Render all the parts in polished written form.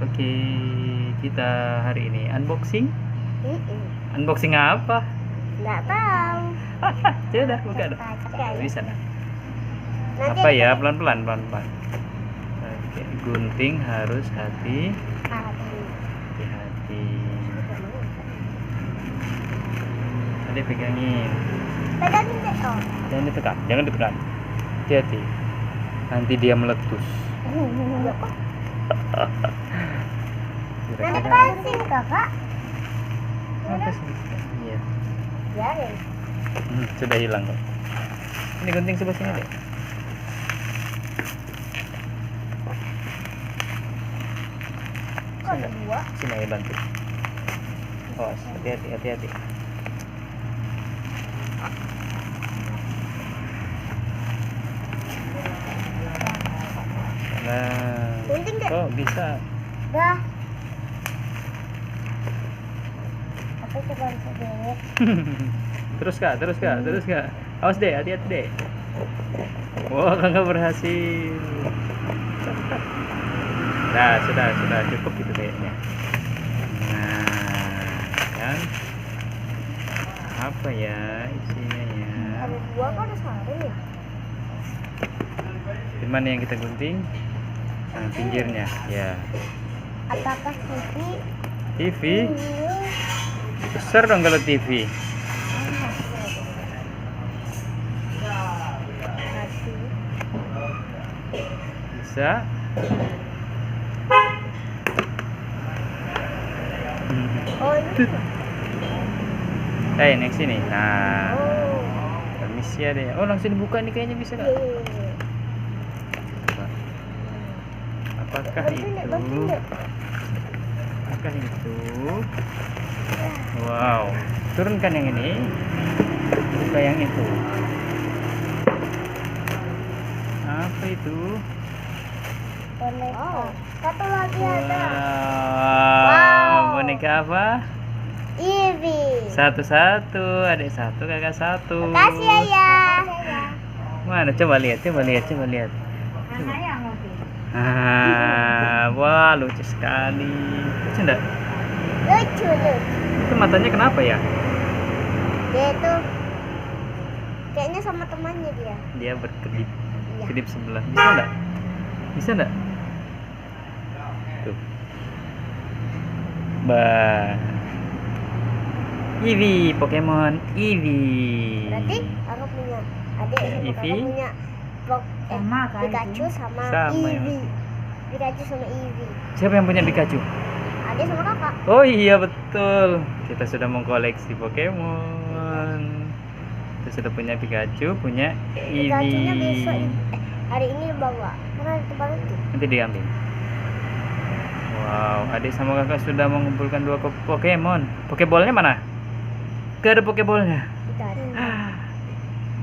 Oke, kita hari ini unboxing. Unboxing apa? Nggak tahu. Sudah, buka dong. Oke. Bisa nah. Nanti Apa ya? Pelan-pelan. Oke, gunting harus hati-hati. Tadi pegangin. Pegangin deh. Oh. Jangan ditekan. Hati-hati. Nanti dia meletus. Nanti pasin kakak. Apa sih? Iya. Biarin. Sudah hilang kok. Ini gunting sebelah sini deh. Kok ada dua? Sini ayo bantu. Oh, hati-hati. Nah, Gunting deh. kok bisa? Dah. Aku coba bisa deh. Terus kak. Awas deh, hati-hati deh. Wah, kakak berhasil. Nah, sudah cukup gitu kayaknya. Nah, kan? Apa ya isinya ya? Ada dua kok ada satu ya? Dimana yang kita gunting? Nah, pinggirnya, ya. Apakah TV? TV? Besar dong kalau TV. Bisa. Oh ini. Yang sini. Nah, Oh. permisi ya deh. Oh, langsung dibuka nih kayaknya bisa nggak? Iya. Coba. Apakah Bantuin deh. Apakah itu? Wow. Turunkan yang ini. Buka yang itu. Apa itu? Boneka. Satu lagi ada. Wow. Boneka apa? Eevee. Satu-satu, adik satu, kakak satu. Makasih ayah. Mana? Coba lihat. Wah, lucu sekali. Lucu enggak? Lucu. Itu matanya kenapa ya? Dia tuh kayaknya sama temannya dia. Dia berkedip. Iya. Kedip sebelah. Bisa enggak? Tuh. Eevee, Pokemon Eevee. Berarti aku punya adik sama Eevee? kakak punya Sama kan Pikachu sama Sama, ya. Eevee. Pikachu sama Eevee. Siapa yang punya Pikachu? Adik sama kakak. Oh iya betul. Kita sudah mengkoleksi Pokemon. Kita sudah punya Pikachu, punya Pikachunya besok Eevee. hari ini bawa. Karena itu banget tuh. Nanti diambil. Wow, adik sama kakak sudah mengumpulkan 2 Pokemon. Pokeballnya mana? Gak ada Pokeballnya. Kita ada.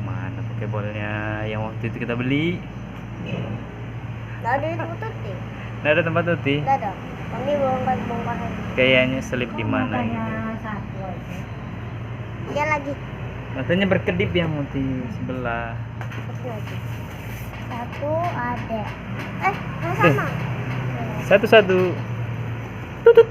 Mana Pokeballnya yang waktu itu kita beli? Nggak ada di tempat tuti. Nggak ada tempat tuti. Nggak ada. Kami bongkar-bongkaran. Kayaknya selip di mana Makanya gitu. satu aja. Dia lagi. Matanya berkedip yang di sebelah. Terus lagi. Satu ada. Sama-sama. Satu-satu. Tutut.